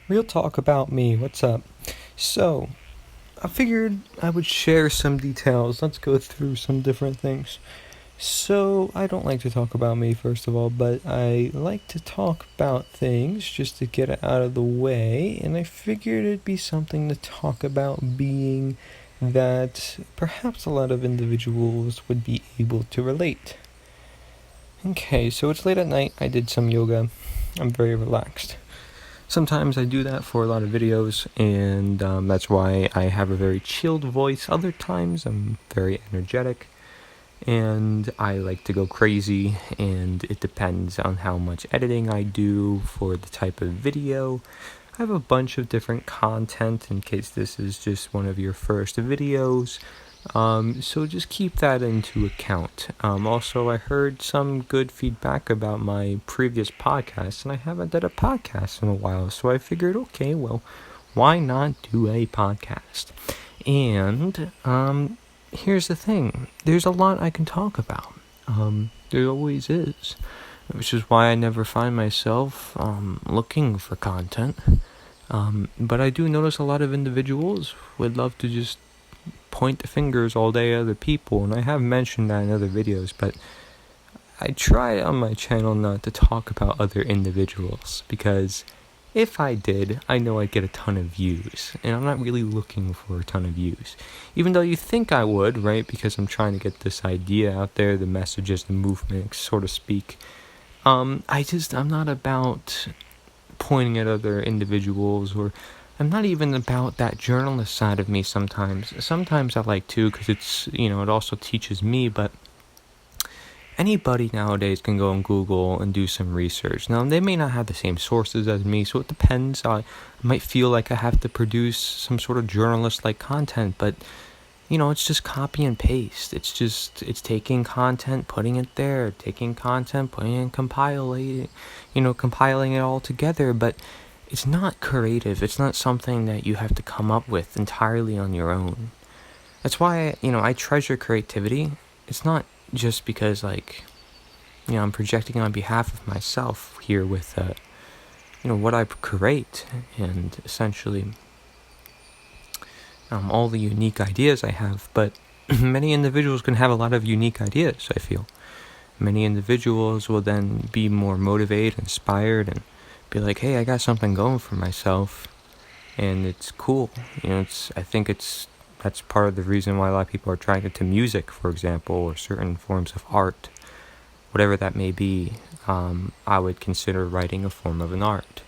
Real talk about me. What's up? So, I figured I would share some details. Let's go through some different things. So, I don't like to talk about me, first of all, but I like to talk about things just to get it out of the way, and I figured it'd be something to talk about being that perhaps a lot of individuals would be able to relate. Okay, so it's late at night. I did some yoga. I'm very relaxed. Sometimes I do that for a lot of videos, and that's why I have a very chilled voice. Other times I'm very energetic, and I like to go crazy, and it depends on how much editing I do for the type of video. I have a bunch of different content in case this is just one of your first videos. So just keep that into account. Also, I heard some good feedback about my previous podcast, and I haven't done a podcast in a while, so I figured, okay, well, why not do a podcast? And here's the thing. There's a lot I can talk about. There always is, which is why I never find myself looking for content. But I do notice a lot of individuals would love to just point the fingers all day at other people, and I have mentioned that in other videos, but I try on my channel not to talk about other individuals, because if I did, I know I'd get a ton of views, and I'm not really looking for a ton of views. Even though you think I would, right, because I'm trying to get this idea out there, the messages, the movement, so to speak. I'm not about pointing at other individuals, or I'm not even about that journalist side of me sometimes. Sometimes I like to, because it's, it also teaches me, but anybody nowadays can go on Google and do some research. Now, they may not have the same sources as me, so it depends. I might feel like I have to produce some sort of journalist-like content, but, it's just copy and paste. It's taking content, putting it there, taking content, putting it, compiling it all together, but it's not creative. It's not something that you have to come up with entirely on your own. That's why, I treasure creativity. It's not just because, I'm projecting on behalf of myself here with, what I create, and essentially all the unique ideas I have. But many individuals can have a lot of unique ideas, I feel. Many individuals will then be more motivated, inspired, and be like, hey, I got something going for myself, and it's cool. I think that's part of the reason why a lot of people are attracted to music, for example, or certain forms of art. Whatever that may be, I would consider writing a form of an art,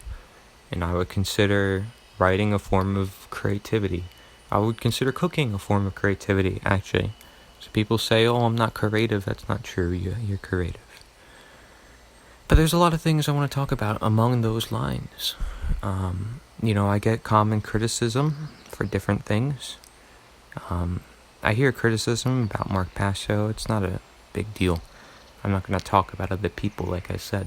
and I would consider writing a form of creativity. I would consider cooking a form of creativity, actually. So people say, oh, I'm not creative. That's not true. You're creative. But there's a lot of things I want to talk about among those lines. I get common criticism for different things. I hear criticism about Mark Passo. It's not a big deal. I'm not going to talk about other people, like I said.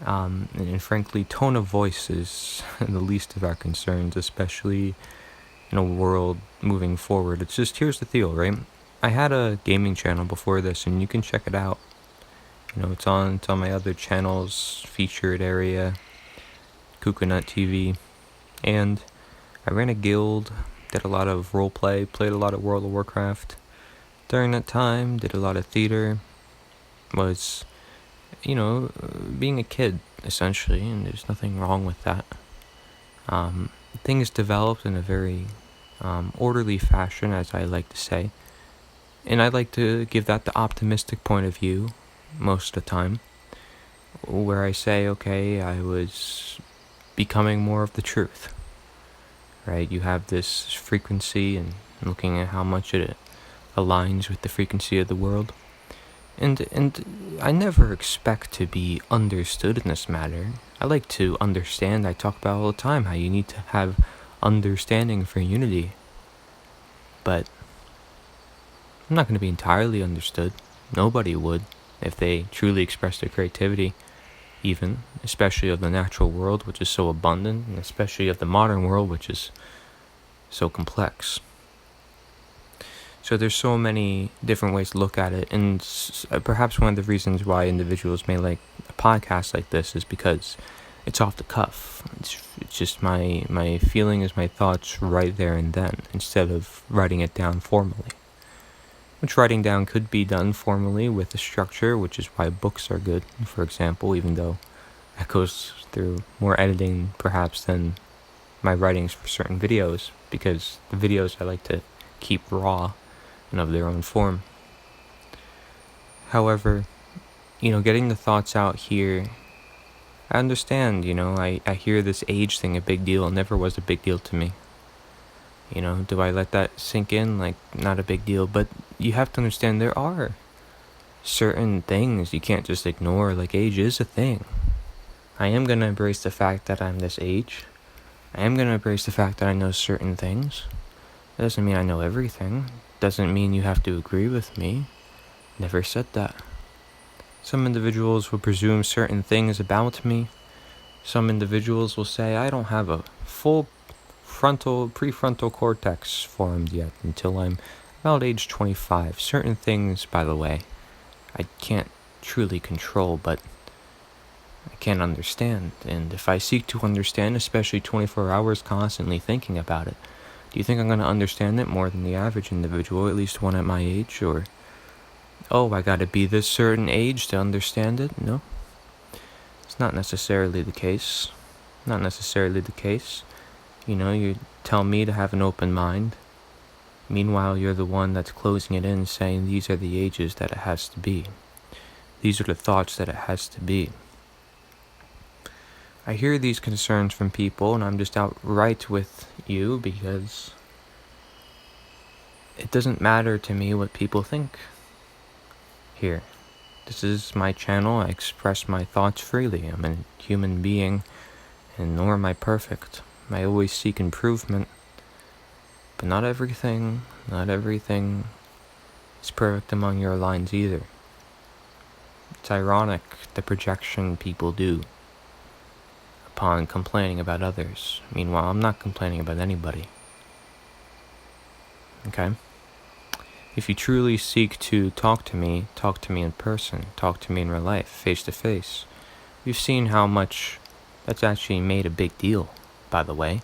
And frankly, tone of voice is the least of our concerns, especially in a world moving forward. It's just, here's the deal, right? I had a gaming channel before this, and you can check it out. It's on my other channels, featured area, Coconut TV, and I ran a guild, did a lot of roleplay, played a lot of World of Warcraft. During that time, did a lot of theater, was, being a kid, essentially, and there's nothing wrong with that. Things developed in a very orderly fashion, as I like to say, and I like to give that the optimistic point of view most of the time, where I say, okay, I was becoming more of the truth, right? You have this frequency, and looking at how much it aligns with the frequency of the world, and I never expect to be understood in this matter. I like to understand. I talk about all the time how you need to have understanding for unity, but I'm not going to be entirely understood. Nobody would, if they truly express their creativity, even, especially of the natural world, which is so abundant, and especially of the modern world, which is so complex. So there's so many different ways to look at it, and perhaps one of the reasons why individuals may like a podcast like this is because it's off the cuff. It's just my feelings, my thoughts right there and then, instead of writing it down formally. Which writing down could be done formally with a structure, which is why books are good, for example, even though that goes through more editing perhaps than my writings for certain videos, because the videos I like to keep raw and of their own form. However, getting the thoughts out here, I understand, I hear this age thing a big deal. It never was a big deal to me. Do I let that sink in? Like, not a big deal, but you have to understand there are certain things you can't just ignore. Like, age is a thing. I am going to embrace the fact that I'm this age. I am going to embrace the fact that I know certain things. That doesn't mean I know everything. Doesn't mean you have to agree with me. Never said that. Some individuals will presume certain things about me. Some individuals will say I don't have a full prefrontal cortex formed yet until I'm about age 25. Certain things, by the way, I can't truly control, but I can't understand. And if I seek to understand, especially 24 hours constantly thinking about it, do you think I'm going to understand it more than the average individual, at least one at my age? Or, I gotta be this certain age to understand it? No. It's not necessarily the case. Not necessarily the case. You tell me to have an open mind. Meanwhile, you're the one that's closing it in, saying these are the ages that it has to be. These are the thoughts that it has to be. I hear these concerns from people, and I'm just outright with you because it doesn't matter to me what people think. Here, this is my channel. I express my thoughts freely. I'm a human being, and nor am I perfect. I always seek improvement, but not everything is perfect among your lines either. It's ironic the projection people do upon complaining about others. Meanwhile, I'm not complaining about anybody. Okay? If you truly seek to talk to me in person, talk to me in real life, face to face. You've seen how much that's actually made a big deal, by the way.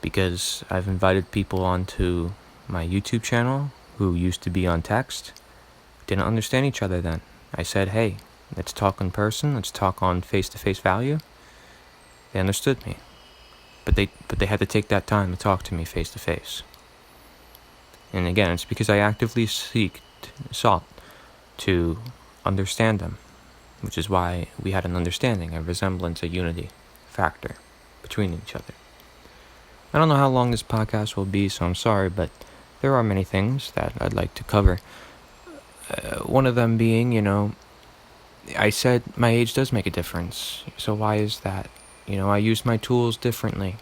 Because I've invited people onto my YouTube channel who used to be on text, didn't understand each other then. I said, hey, let's talk in person, let's talk on face-to-face value. They understood me. But they had to take that time to talk to me face-to-face. And again, it's because I actively sought to understand them, which is why we had an understanding, a resemblance, a unity factor between each other. I don't know how long this podcast will be, so I'm sorry, but there are many things that I'd like to cover. One of them being, I said my age does make a difference. So why is that? I used my tools differently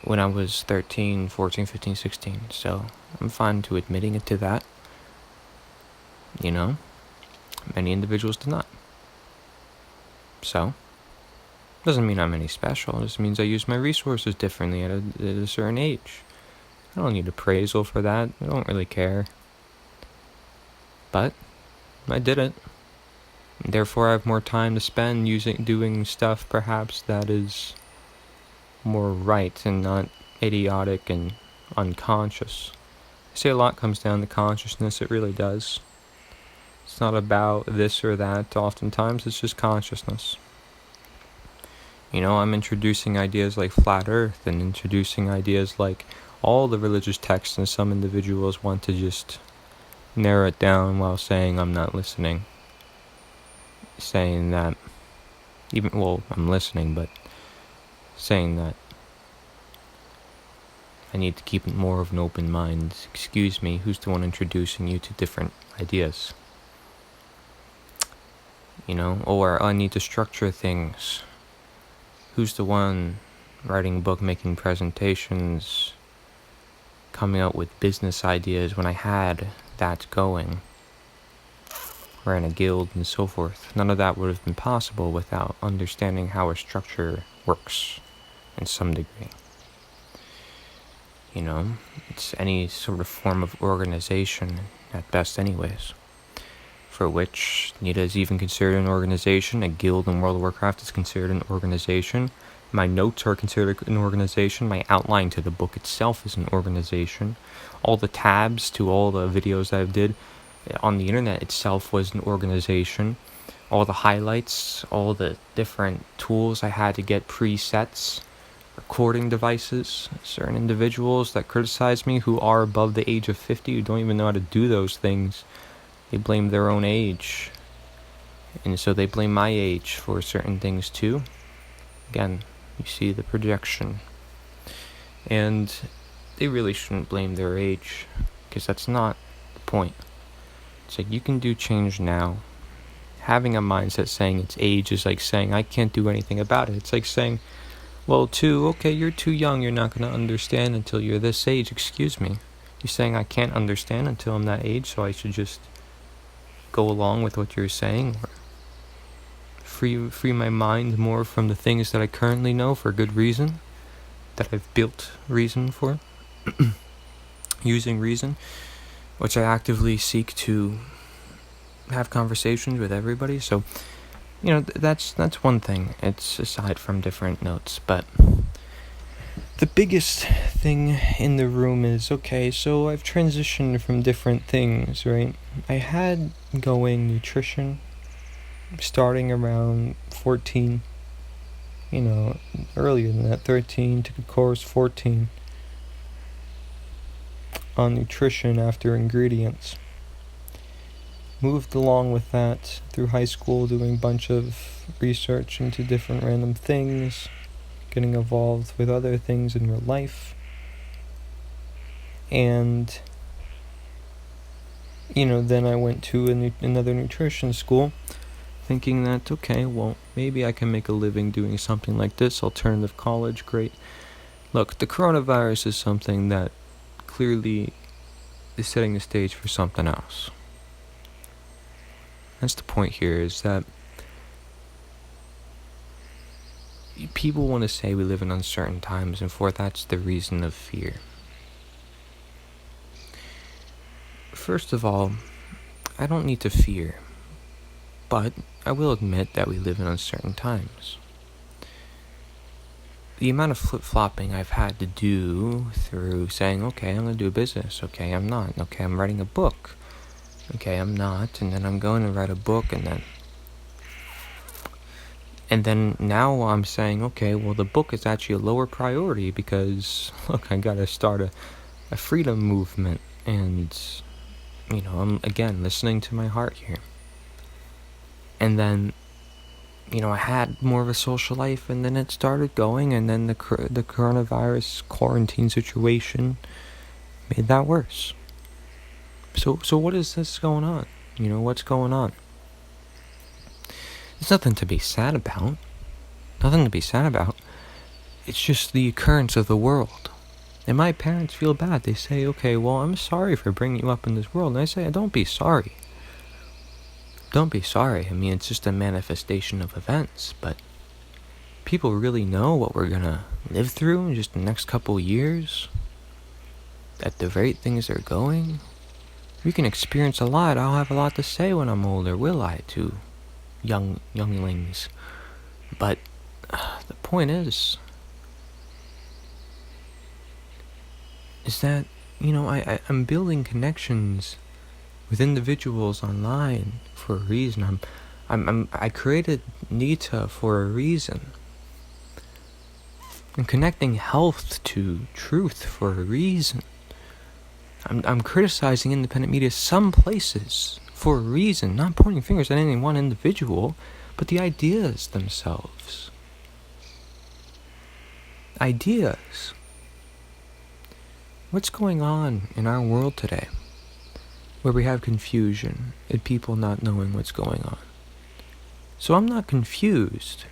when I was 13, 14, 15, 16. So I'm fine to admitting it to that. Many individuals do not. So, doesn't mean I'm any special. It just means I use my resources differently at a certain age. I don't need appraisal for that. I don't really care. But I did it. Therefore, I have more time to spend doing stuff perhaps that is more right and not idiotic and unconscious. I say a lot comes down to consciousness. It really does. It's not about this or that. Oftentimes, it's just consciousness. I'm introducing ideas like flat earth and introducing ideas like all the religious texts, and some individuals want to just narrow it down while saying I'm not listening. Saying that, I'm listening, but saying that I need to keep more of an open mind. Excuse me, who's the one introducing you to different ideas? Or I need to structure things. Who's the one writing a book, making presentations, coming up with business ideas when I had that going? Ran a guild and so forth. None of that would have been possible without understanding how a structure works in some degree. It's any sort of form of organization at best anyways. for which Nita is even considered an organization. A guild in World of Warcraft is considered an organization. My notes are considered an organization. My outline to the book itself is an organization. All the tabs to all the videos that I did on the internet itself was an organization. All the highlights, all the different tools I had to get presets, recording devices, certain individuals that criticize me who are above the age of 50 who don't even know how to do those things. They blame their own age. And so they blame my age for certain things too. Again, you see the projection. And they really shouldn't blame their age, because that's not the point. It's like, you can do change now. Having a mindset saying it's age is like saying I can't do anything about it. It's like saying, well, okay, you're too young, you're not going to understand until you're this age. Excuse me. You're saying I can't understand until I'm that age, so I should just go along with what you're saying, or free my mind more from the things that I currently know for good reason, that I've built reason for, using reason, which I actively seek to have conversations with everybody. So, that's one thing. It's aside from different notes, but the biggest thing in the room is, okay, so I've transitioned from different things, right? I had going nutrition starting around 14, earlier than that, 13, took a course 14 on nutrition after ingredients. Moved along with that through high school, doing a bunch of research into different random things, getting involved with other things in real life. And, then I went to another nutrition school, thinking that, okay, well, maybe I can make a living doing something like this, alternative college, great. Look, the coronavirus is something that clearly is setting the stage for something else. That's the point here, is that people want to say we live in uncertain times, and for that's the reason of fear. First of all, I don't need to fear, but I will admit that we live in uncertain times. The amount of flip-flopping I've had to do through saying, okay, I'm going to do a business, okay, I'm not, okay, I'm writing a book, okay, I'm not, and then I'm going to write a book, and then now I'm saying, okay, well, the book is actually a lower priority because, look, I got to start a freedom movement, and, I'm, again, listening to my heart here. And then, I had more of a social life, and then it started going, and then the coronavirus quarantine situation made that worse. So what is this going on? What's going on? There's nothing to be sad about. Nothing to be sad about. It's just the occurrence of the world. And my parents feel bad. They say, okay, well, I'm sorry for bringing you up in this world. And I say, don't be sorry. Don't be sorry. I mean, it's just a manifestation of events. But people really know what we're going to live through in just the next couple years? At the rate things are going? We can experience a lot. I'll have a lot to say when I'm older, will I, to younglings? But the point is that, I'm building connections with individuals online for a reason. I created Nita for a reason. I'm connecting health to truth for a reason. I'm criticizing independent media some places for a reason, not pointing fingers at any one individual, but the ideas themselves. Ideas. What's going on in our world today, where we have confusion and people not knowing what's going on? So I'm not confused,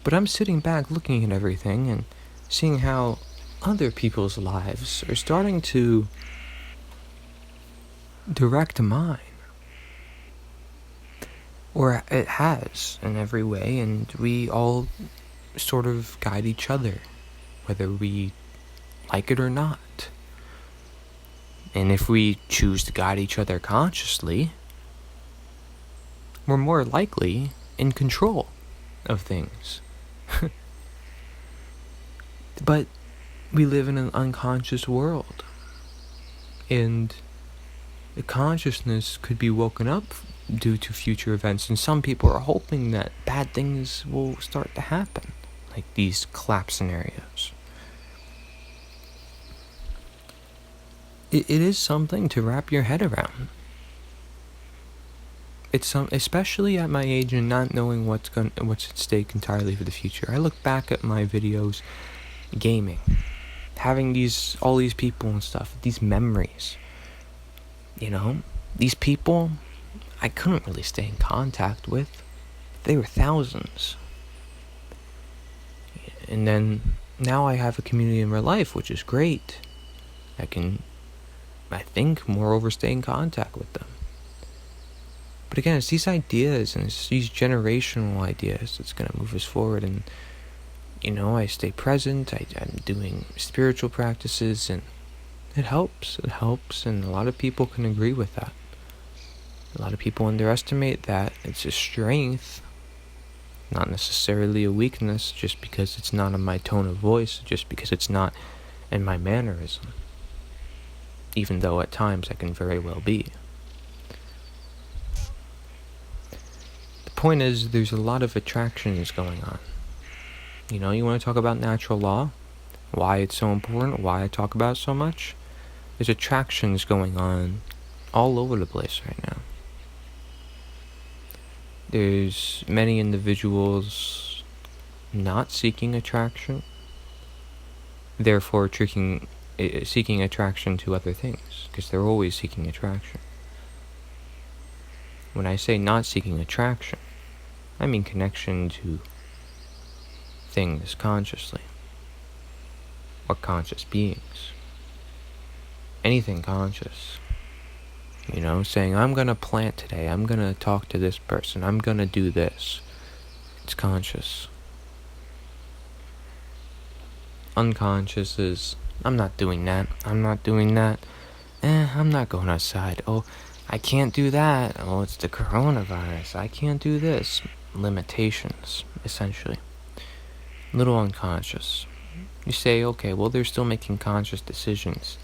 but I'm sitting back looking at everything and seeing how other people's lives are starting to direct mine. Or it has in every way, and we all sort of guide each other, whether we like it or not. And if we choose to guide each other consciously, we're more likely in control of things. But we live in an unconscious world, and the consciousness could be woken up due to future events, and some people are hoping that bad things will start to happen, like these collapse scenarios. It is something to wrap your head around. It's especially at my age and not knowing what's at stake entirely for the future. I look back at my videos, gaming, having all these people and stuff, these memories. These people I couldn't really stay in contact with. They were thousands. And then now I have a community in real life, which is great. I think, moreover, stay in contact with them. But again, it's these ideas and it's these generational ideas that's going to move us forward. And, I stay present. I'm doing spiritual practices, and it helps. It helps, and a lot of people can agree with that. A lot of people underestimate that. It's a strength, not necessarily a weakness, just because it's not in my tone of voice, just because it's not in my mannerism. Even though at times I can very well be. The point is, there's a lot of attractions going on. You want to talk about natural law? Why it's so important? Why I talk about it so much? There's attractions going on all over the place right now. There's many individuals not seeking attraction, therefore seeking attraction to other things, because they're always seeking attraction. When I say not seeking attraction, I mean connection to things consciously, or conscious beings. Anything conscious. Saying, I'm going to plant today, I'm going to talk to this person, I'm going to do this. It's conscious. Unconscious is, I'm not doing that, I'm not going outside, oh, I can't do that, oh, it's the coronavirus, I can't do this. Limitations, essentially. Little unconscious. You say, okay, well, they're still making conscious decisions.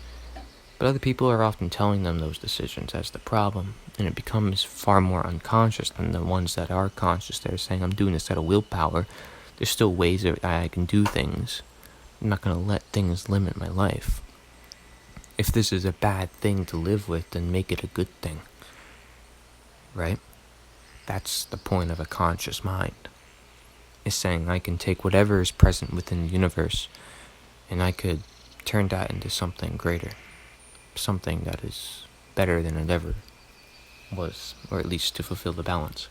But other people are often telling them those decisions as the problem, and it becomes far more unconscious than the ones that are conscious. They're saying, I'm doing this out of willpower. There's still ways that I can do things. I'm not going to let things limit my life. If this is a bad thing to live with, then make it a good thing. Right? That's the point of a conscious mind. It's saying I can take whatever is present within the universe, and I could turn that into something greater. Something that is better than it ever was, or at least to fulfill the balance.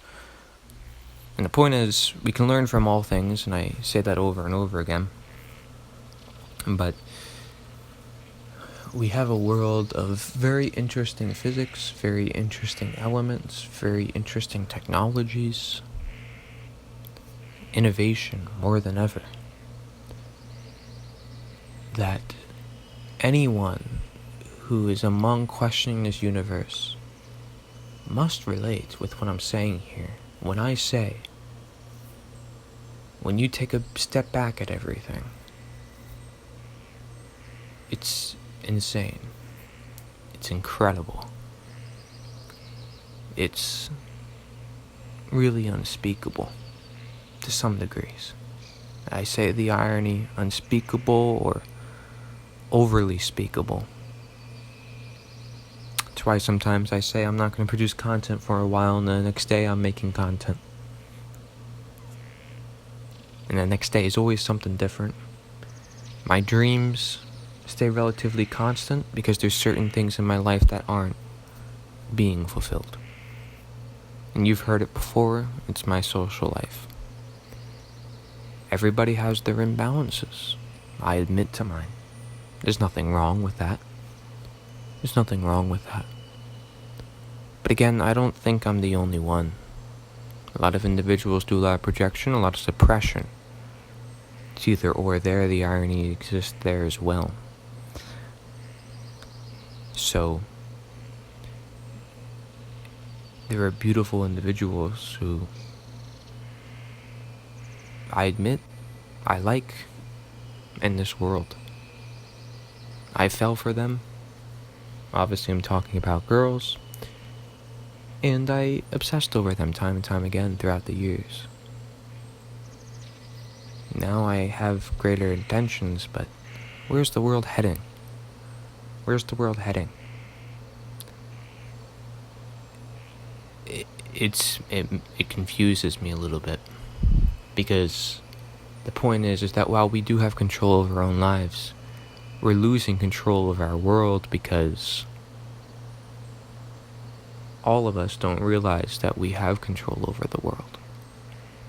And the point is, we can learn from all things, and I say that over and over again, but we have a world of very interesting physics, very interesting elements, very interesting technologies, innovation more than ever, that anyone who is among questioning this universe must relate with what I'm saying here. When I say, when you take a step back at everything, it's insane. It's incredible. It's really unspeakable to some degrees. I say the irony, unspeakable or overly speakable. That's why sometimes I say I'm not going to produce content for a while, and the next day I'm making content. And the next day is always something different. My dreams stay relatively constant because there's certain things in my life that aren't being fulfilled. And you've heard it before, it's my social life. Everybody has their imbalances. I admit to mine. There's nothing wrong with that. There's nothing wrong with that. But again, I don't think I'm the only one. A lot of individuals do a lot of projection, a lot of suppression. It's either or there, the irony exists there as well. So, There are beautiful individuals who I admit I like in this world. I fell for them. Obviously, I'm talking about girls. And I obsessed over them time and time again throughout the years. Now I have greater intentions, but where's the world heading? Where's the world heading? It confuses me a little bit, because the point is that while we do have control of our own lives, we're losing control of our world because all of us don't realize that we have control over the world,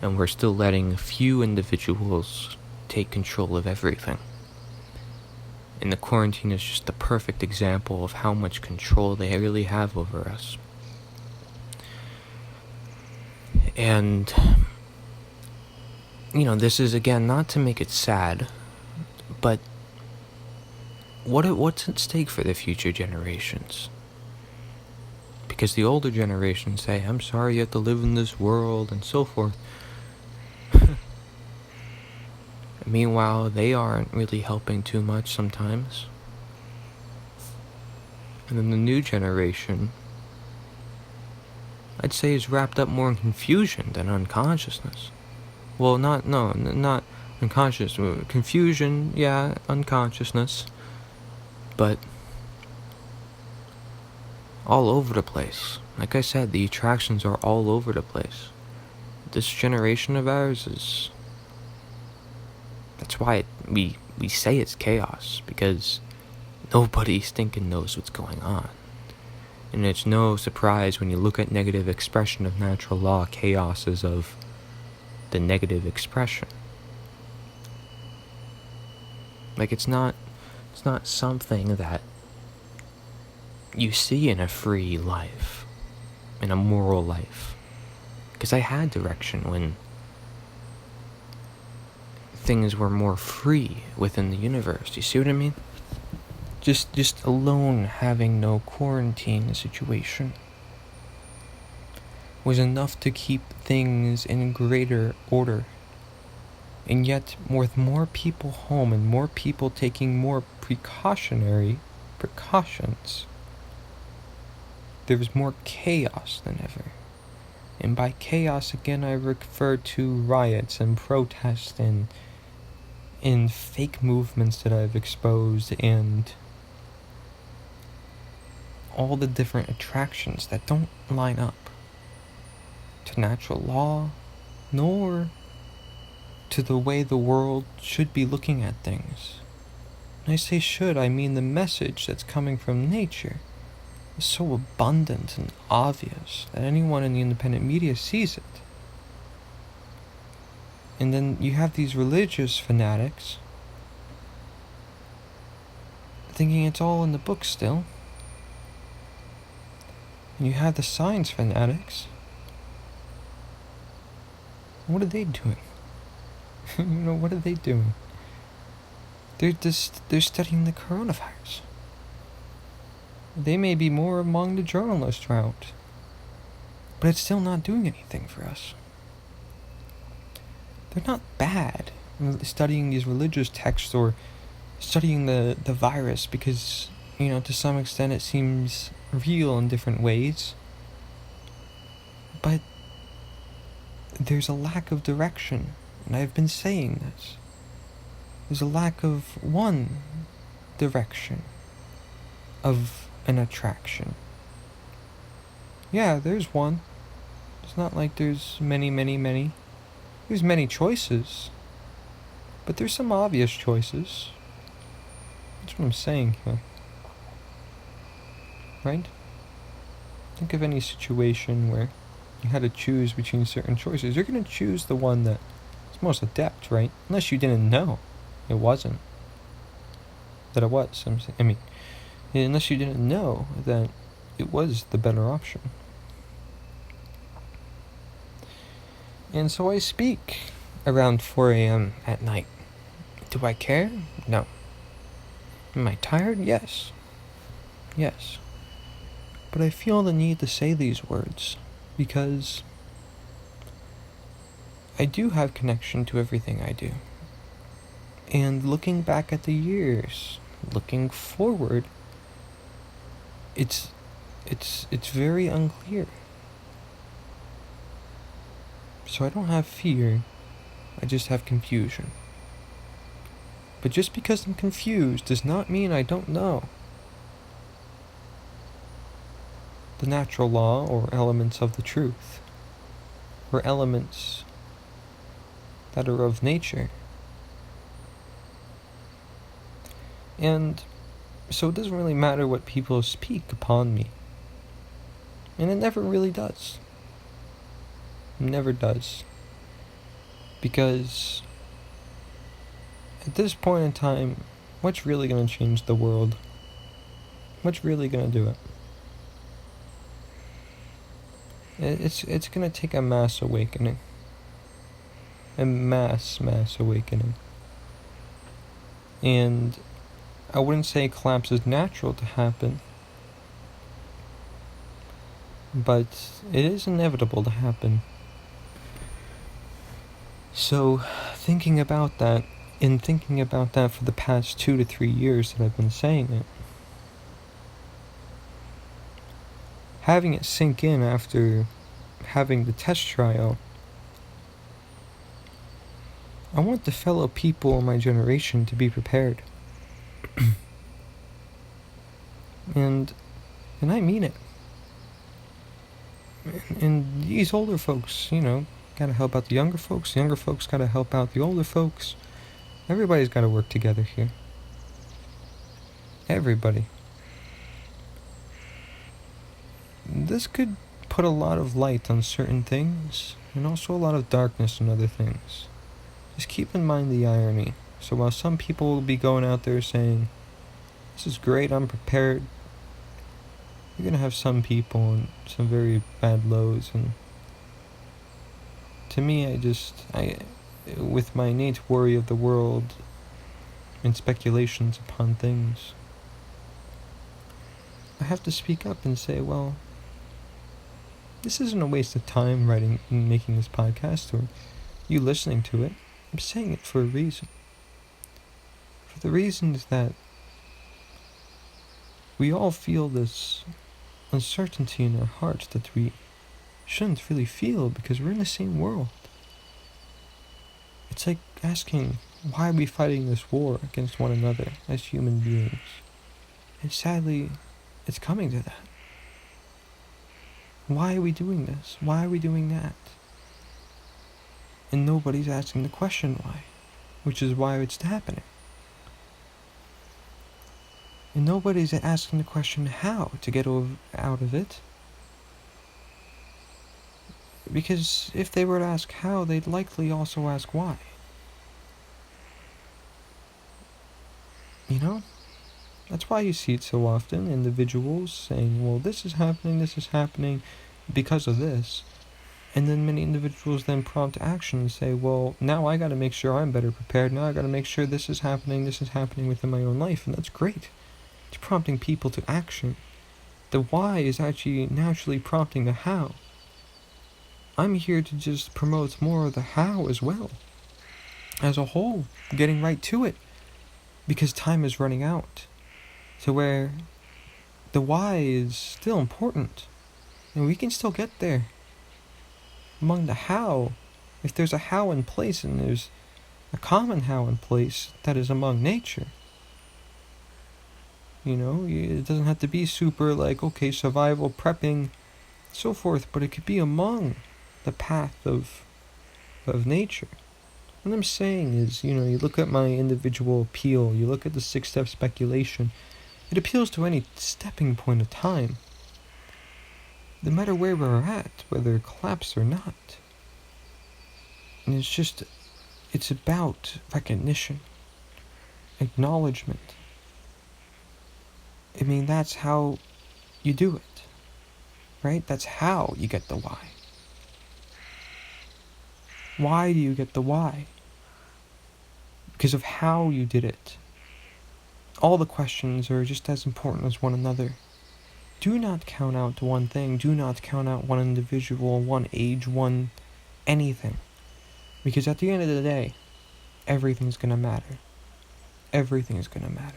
and we're still letting a few individuals take control of everything. And the quarantine is just the perfect example of how much control they really have over us. And, this is, again, not to make it sad, but what's at stake for the future generations? Because the older generations say, I'm sorry you have to live in this world, and so forth. Meanwhile, they aren't really helping too much sometimes. And then the new generation, I'd say, is wrapped up more in confusion than unconsciousness. Well, not unconscious. Confusion, yeah, unconsciousness. But all over the place. Like I said, the attractions are all over the place. This generation of ours is... That's why we say it's chaos, because nobody stinking knows what's going on. And it's no surprise when you look at negative expression of natural law, chaos is of the negative expression. Like, it's not something that you see in a free life, in a moral life. Because I had direction when things were more free within the universe. You see what I mean? Just alone having no quarantine situation was enough to keep things in greater order. And yet, with more people home and more people taking more precautions, there was more chaos than ever. And by chaos, again, I refer to riots and protests and fake movements that I've exposed, and all the different attractions that don't line up to natural law, nor to the way the world should be looking at things. When I say should, I mean the message that's coming from nature is so abundant and obvious that anyone in the independent media sees it. And then you have these religious fanatics thinking it's all in the book still. And you have the science fanatics. What are they doing? What are they doing? They're studying the coronavirus. They may be more among the journalist route, but it's still not doing anything for us. They're not bad studying these religious texts or studying the virus because, to some extent it seems real in different ways. But there's a lack of direction, and I've been saying this. There's a lack of one direction of an attraction. Yeah, there's one. It's not like there's many. There's many choices, but there's some obvious choices. That's what I'm saying here. Right? Think of any situation where you had to choose between certain choices. You're going to choose the one that is most adept, right? Unless you didn't know it wasn't. That it was. Unless you didn't know that it was the better option. And so I speak around 4 a.m. at night. Do I care? No. Am I tired? Yes. But I feel the need to say these words because I do have connection to everything I do. And looking back at the years, looking forward, it's very unclear. So I don't have fear, I just have confusion. But just because I'm confused does not mean I don't know. The natural law, or elements of the truth, or elements that are of nature. And so it doesn't really matter what people speak upon me. And it never really does. It never does. Because at this point in time, what's really going to change the world? What's really going to do it? It's going to take a mass awakening. A mass awakening. And I wouldn't say collapse is natural to happen, but it is inevitable to happen. So, thinking about that for the past 2 to 3 years that I've been saying it, having it sink in after having the test trial, I want the fellow people in my generation to be prepared. And I mean it. And these older folks, gotta help out the younger folks gotta help out the older folks. Everybody's gotta work together here. Everybody. This could put a lot of light on certain things, and also a lot of darkness on other things. Just keep in mind the irony. So while some people will be going out there saying, "This is great, I'm prepared," you're gonna have some people in some very bad lows, and to me, I with my innate worry of the world and speculations upon things, I have to speak up and say, well, this isn't a waste of time writing and making this podcast, or you listening to it. I'm saying it for a reason. For the reasons that we all feel this uncertainty in our hearts that we shouldn't really feel, because we're in the same world. It's like asking, why are we fighting this war against one another as human beings? And sadly, it's coming to that. Why are we doing this? Why are we doing that? And nobody's asking the question why, which is why it's happening. And nobody's asking the question how to get out of it. Because if they were to ask how, they'd likely also ask why. That's why you see it so often, individuals saying, well, this is happening because of this. And then many individuals then prompt action and say, well, now I gotta make sure I'm better prepared, now I gotta make sure this is happening within my own life, and that's great. It's prompting people to action. The why is actually naturally prompting the how. I'm here to just promote more of the how as well. As a whole, getting right to it. Because time is running out. To where the why is still important. And we can still get there. Among the how, if there's a how in place and there's a common how in place that is among nature. It doesn't have to be super like, okay, survival, prepping, so forth, but it could be among the path of nature. What I'm saying is, you look at my individual appeal, you look at the 6-step speculation, it appeals to any stepping point of time. No matter where we're at, whether collapse or not. And it's about recognition, acknowledgement. I mean, that's how you do it, right? That's how you get the why. Why do you get the why? Because of how you did it. All the questions are just as important as one another. do not count out one thing. Do not count out one individual, one age, one anything. Because at the end of the day, everything's going to matter. Everything is going to matter.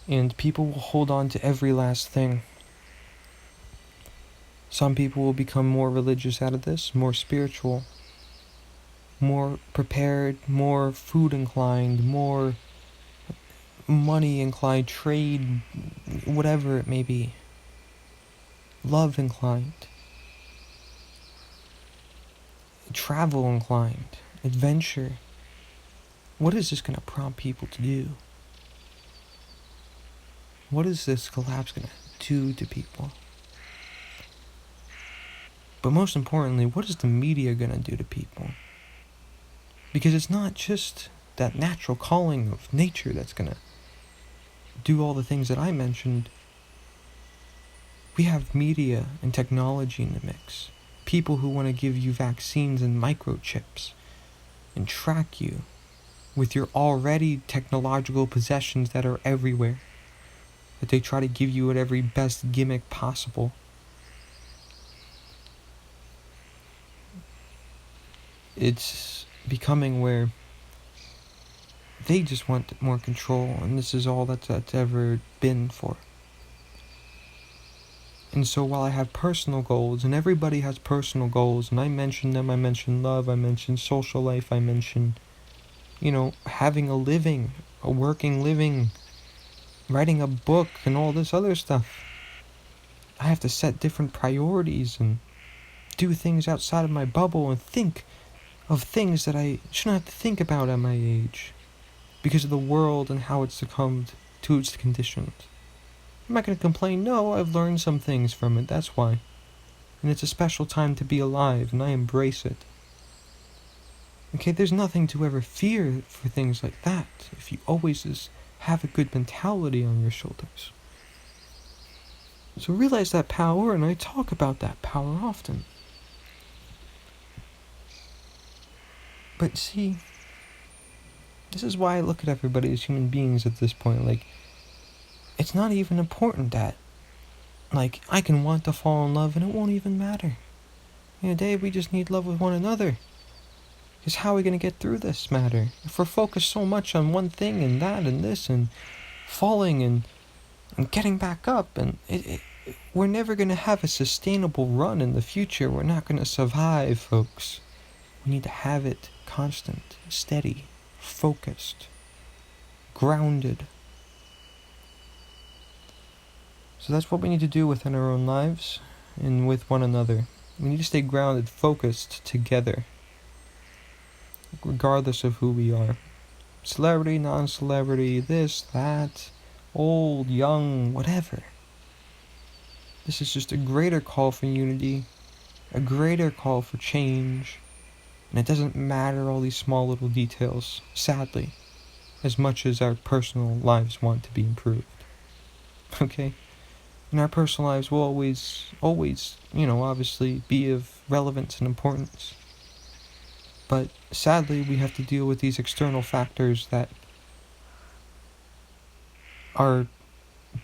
And people will hold on to every last thing. Some people will become more religious out of this, more spiritual, more prepared, more food inclined, more money inclined, trade, whatever it may be. Love inclined. Travel inclined. Adventure. What is this going to prompt people to do? What is this collapse going to do to people? But most importantly, what is the media going to do to people? Because it's not just that natural calling of nature that's going to do all the things that I mentioned. We have media and technology in the mix. People who want to give you vaccines and microchips and track you with your already technological possessions that are everywhere. That they try to give you at every best gimmick possible. It's becoming where they just want more control, and this is all that's ever been for. And so while I have personal goals, and everybody has personal goals, and I mention them, I mention love, I mention social life, I mention, having a living, a working living, writing a book, and all this other stuff. I have to set different priorities and do things outside of my bubble and think of things that I shouldn't have to think about at my age because of the world and how it's succumbed to its conditions. I'm not going to complain. No, I've learned some things from it, that's why. And it's a special time to be alive, and I embrace it. Okay, there's nothing to ever fear for things like that if you always just have a good mentality on your shoulders. So realize that power, and I talk about that power often. But see, this is why I look at everybody as human beings at this point. Like, it's not even important that, I can want to fall in love and it won't even matter. Dave, we just need love with one another. Because how are we going to get through this matter? If we're focused so much on one thing and that and this and falling and getting back up, and we're never going to have a sustainable run in the future. We're not going to survive, folks. We need to have it constant, steady, focused, grounded. So that's what we need to do within our own lives and with one another. We need to stay grounded, focused together, regardless of who we are. Celebrity, non-celebrity, this, that, old, young, whatever. This is just a greater call for unity, a greater call for change, and it doesn't matter all these small little details, sadly, as much as our personal lives want to be improved. Okay? And our personal lives will always, obviously be of relevance and importance. But sadly, we have to deal with these external factors that are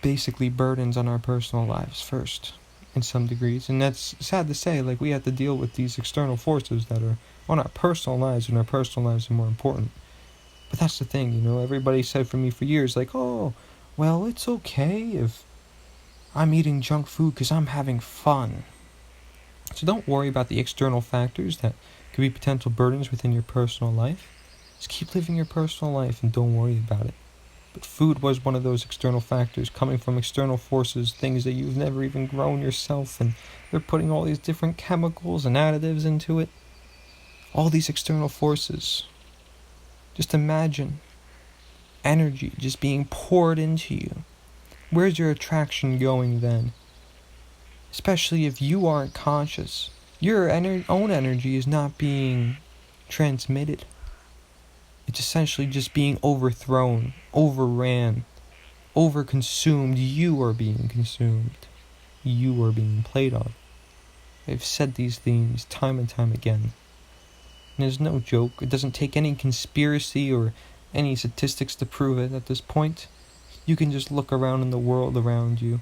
basically burdens on our personal lives first, in some degrees. And that's sad to say, we have to deal with these external forces that are on our personal lives, and our personal lives are more important. But that's the thing, everybody said for me for years, oh, well, it's okay if I'm eating junk food because I'm having fun. So don't worry about the external factors that could be potential burdens within your personal life. Just keep living your personal life and don't worry about it. But food was one of those external factors coming from external forces, things that you've never even grown yourself, and they're putting all these different chemicals and additives into it. All these external forces. Just imagine energy just being poured into you. Where's your attraction going then? Especially if you aren't conscious. Your own energy is not being transmitted. It's essentially just being overthrown, overran, overconsumed. You are being consumed. You are being played on. I've said these things time and time again. And it's no joke. It doesn't take any conspiracy or any statistics to prove it at this point. You can just look around in the world around you.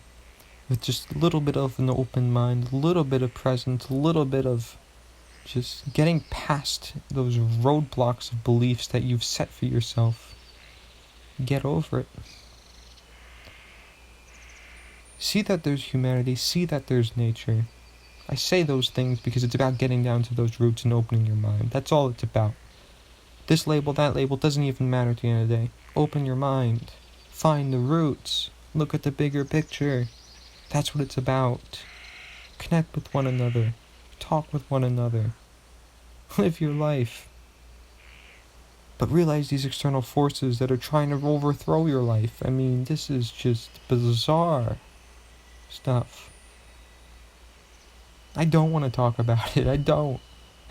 with just a little bit of an open mind, a little bit of presence, a little bit of just getting past those roadblocks of beliefs that you've set for yourself. Get over it. See that there's humanity, see that there's nature. I say those things because it's about getting down to those roots and opening your mind. That's all it's about. This label, that label, doesn't even matter at the end of the day. Open your mind. Find the roots. Look at the bigger picture. That's what it's about. Connect with one another. Talk with one another. Live your life. But realize these external forces that are trying to overthrow your life. I mean, this is just bizarre stuff. I don't want to talk about it. I don't.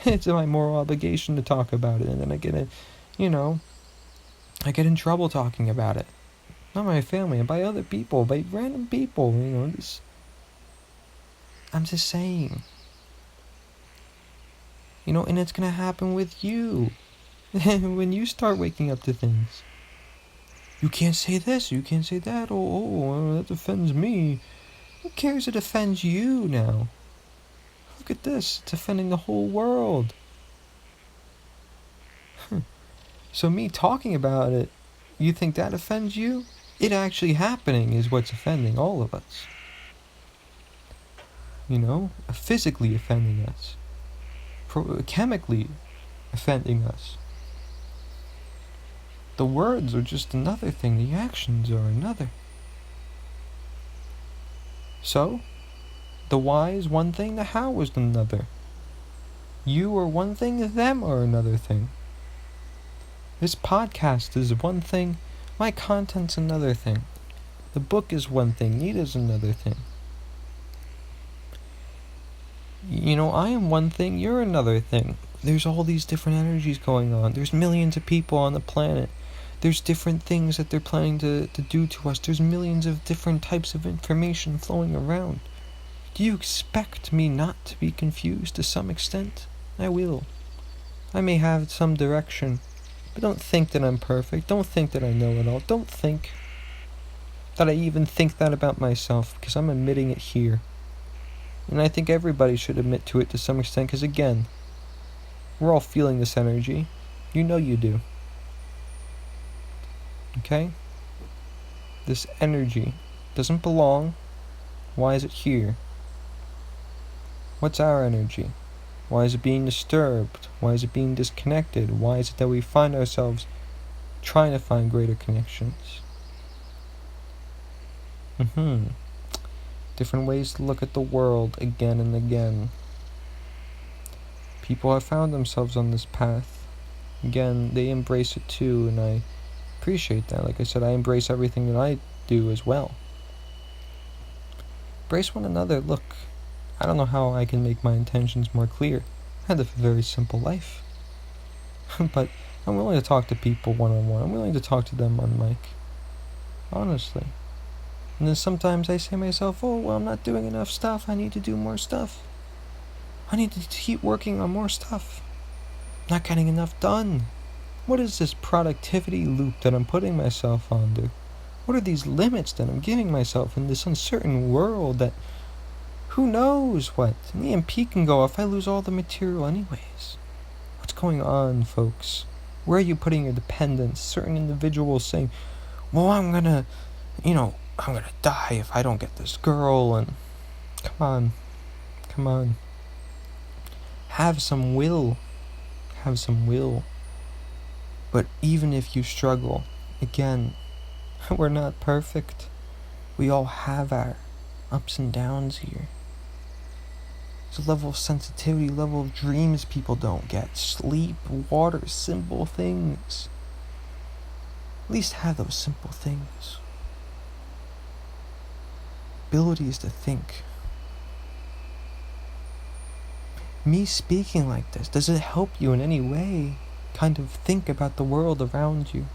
It's my moral obligation to talk about it. And then I get in trouble talking about it. Not my family, and by other people, by random people, I'm just saying. And it's going to happen with you. When you start waking up to things. You can't say this, you can't say that, that offends me. Who cares it offends you now? Look at this, it's offending the whole world. So me talking about it, you think that offends you? It actually happening is what's offending all of us. Physically offending us. Chemically offending us. The words are just another thing, the actions are another. So, the why is one thing, the how is another. You are one thing, them are another thing. This podcast is one thing, my content's another thing. The book is one thing, Nita's another thing. I am one thing, you're another thing. There's all these different energies going on. There's millions of people on the planet. There's different things that they're planning to do to us. There's millions of different types of information flowing around. Do you expect me not to be confused to some extent? I will. I may have some direction, but don't think that I'm perfect. Don't think that I know it all. Don't think that I even think that about myself, because I'm admitting it here. And I think everybody should admit to it to some extent, because again, we're all feeling this energy. You know you do. Okay? This energy doesn't belong. Why is it here? What's our energy? Why is it being disturbed? Why is it being disconnected? Why is it that we find ourselves trying to find greater connections? Different ways to look at the world again and again. People have found themselves on this path. Again, they embrace it too, and I appreciate that. Like I said, I embrace everything that I do as well. Embrace one another. Look, I don't know how I can make my intentions more clear. I live a very simple life. But I'm willing to talk to people one-on-one. I'm willing to talk to them on mic. Honestly. And then sometimes I say to myself, I'm not doing enough stuff. I need to do more stuff. I need to keep working on more stuff. I'm not getting enough done. What is this productivity loop that I'm putting myself under? What are these limits that I'm giving myself in this uncertain world that who knows what? An EMP can go off. I lose all the material anyways. What's going on, folks? Where are you putting your dependence? Certain individuals saying, I'm gonna die if I don't get this girl, and come on. Have some will. But even if you struggle, again, we're not perfect. We all have our ups and downs here. There's a level of sensitivity, level of dreams people don't get. Sleep, water, simple things. At least have those simple things. Abilities to think. Me speaking like this, does it help you in any way kind of think about the world around you?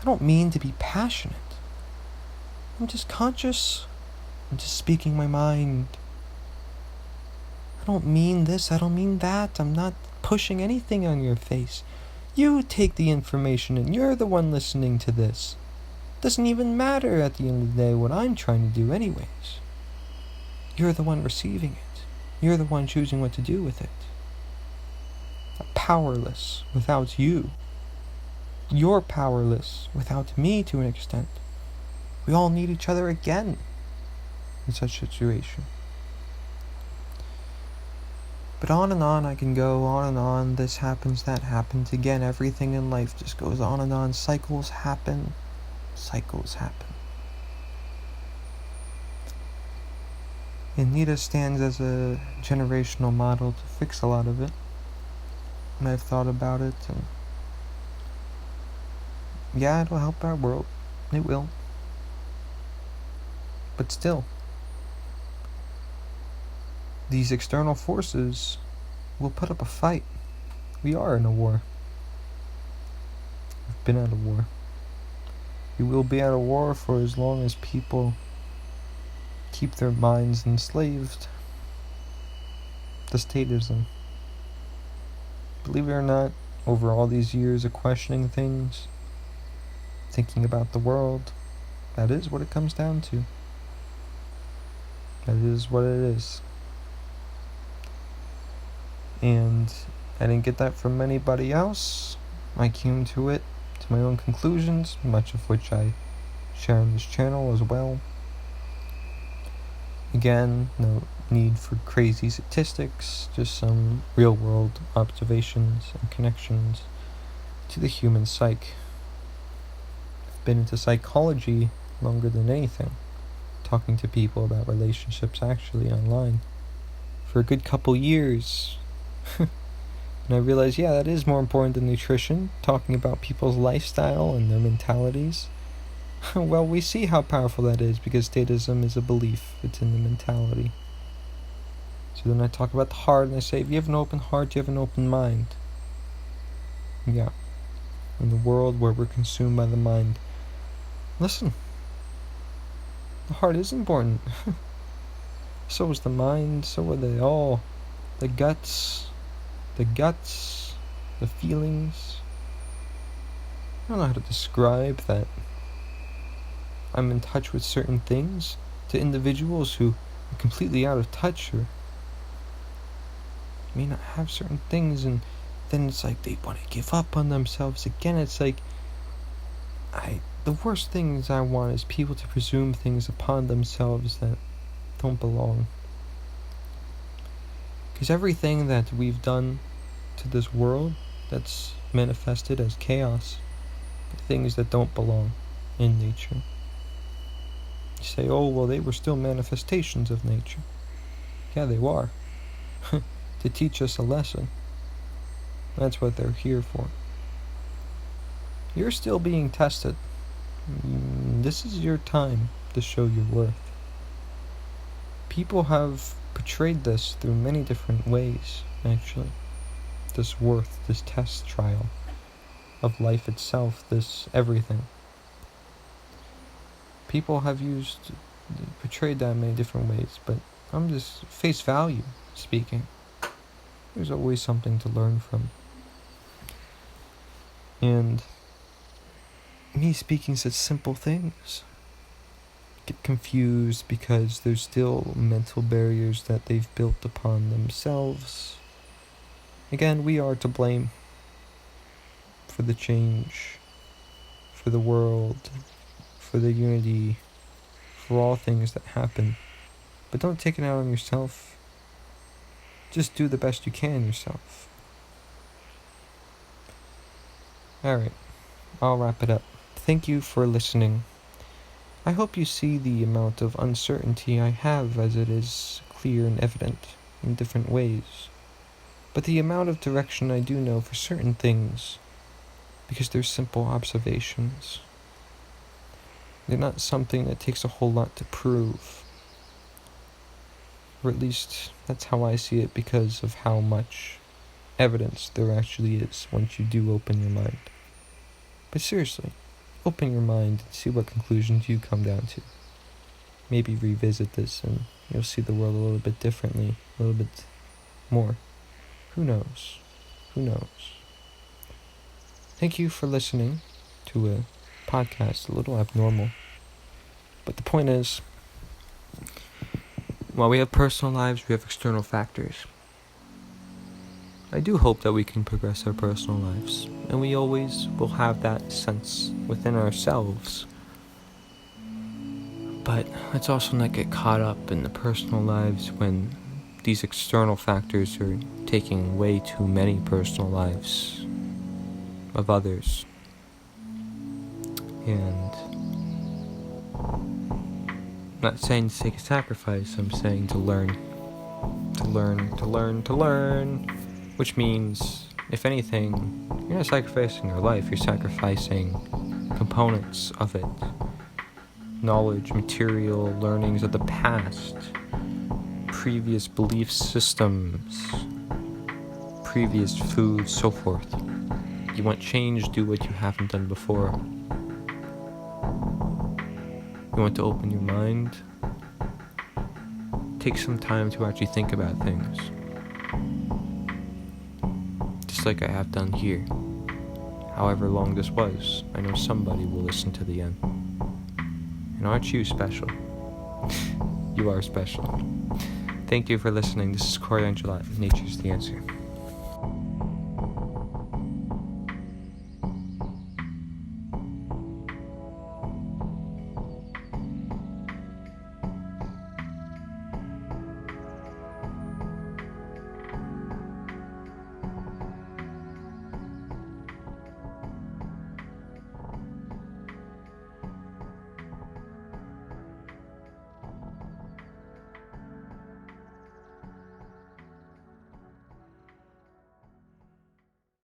I don't mean to be passionate. I'm just conscious. I'm just speaking my mind. I don't mean this, I don't mean that. I'm not pushing anything on your face. You take the information and you're the one listening to this. Doesn't even matter at the end of the day what I'm trying to do anyways. You're the one receiving it. You're the one choosing what to do with it. I'm powerless without you. You're powerless without me to an extent. We all need each other again in such a situation. But on and on I can go, on and on. This happens, that happens. Again, everything in life just goes on and on. Cycles happen. Cycles happen. And Nita stands as a generational model to fix a lot of it. And I've thought about it, and yeah, it'll help our world. It will. But still, these external forces will put up a fight. We are in a war. We've been at a war. We will be at a war for as long as people keep their minds enslaved to statism. Believe it or not, over all these years of questioning things, thinking about the world, that is what it comes down to. That is what it is. And I didn't get that from anybody else. I came to it, to my own conclusions, much of which I share on this channel as well. Again, no need for crazy statistics, just some real-world observations and connections to the human psyche. I've been into psychology longer than anything, talking to people about relationships actually online for a good couple years. And I realized, yeah, that is more important than nutrition, talking about people's lifestyle and their mentalities. Well, we see how powerful that is because statism is a belief. It's in the mentality. So then I talk about the heart and I say, if you have an open heart, you have an open mind. Yeah. In the world where we're consumed by the mind. Listen. The heart is important. So is the mind. So are they all. The guts, the feelings. I don't know how to describe that. I'm in touch with certain things to individuals who are completely out of touch or may not have certain things, and then it's like they want to give up on themselves again. It's like the worst things I want is people to presume things upon themselves that don't belong. Because everything that we've done to this world that's manifested as chaos, things that don't belong in nature. You say, oh, well, they were still manifestations of nature. Yeah, they were. To teach us a lesson. That's what they're here for. You're still being tested. This is your time to show your worth. People have portrayed this through many different ways, actually. This worth, this test trial of life itself, this everything. People have portrayed that in many different ways, but I'm just face value speaking. There's always something to learn from. And me speaking such simple things get confused because there's still mental barriers that they've built upon themselves. Again, we are to blame for the change, for the world, for the unity, for all things that happen. But don't take it out on yourself. Just do the best you can yourself. Alright, I'll wrap it up. Thank you for listening. I hope you see the amount of uncertainty I have as it is clear and evident in different ways. But the amount of direction I do know for certain things, because they're simple observations. They're not something that takes a whole lot to prove. Or at least, that's how I see it because of how much evidence there actually is once you do open your mind. But seriously, open your mind and see what conclusions you come down to. Maybe revisit this and you'll see the world a little bit differently, a little bit more. Who knows? Who knows? Thank you for listening to a podcast a little abnormal. But the point is, while we have personal lives, we have external factors. I do hope that we can progress our personal lives, and we always will have that sense within ourselves. But let's also not get caught up in the personal lives when these external factors are taking way too many personal lives of others. And I'm not saying to take a sacrifice, I'm saying to learn. Which means, if anything, you're not sacrificing your life, you're sacrificing components of it. Knowledge, material, learnings of the past, previous belief systems, previous food, so forth. You want change, do what you haven't done before. You want to open your mind, take some time to actually think about things. Just like I have done here. However long this was, I know somebody will listen to the end. And aren't you special? You are special. Thank you for listening. This is Cory Endrulat. Nature's the answer.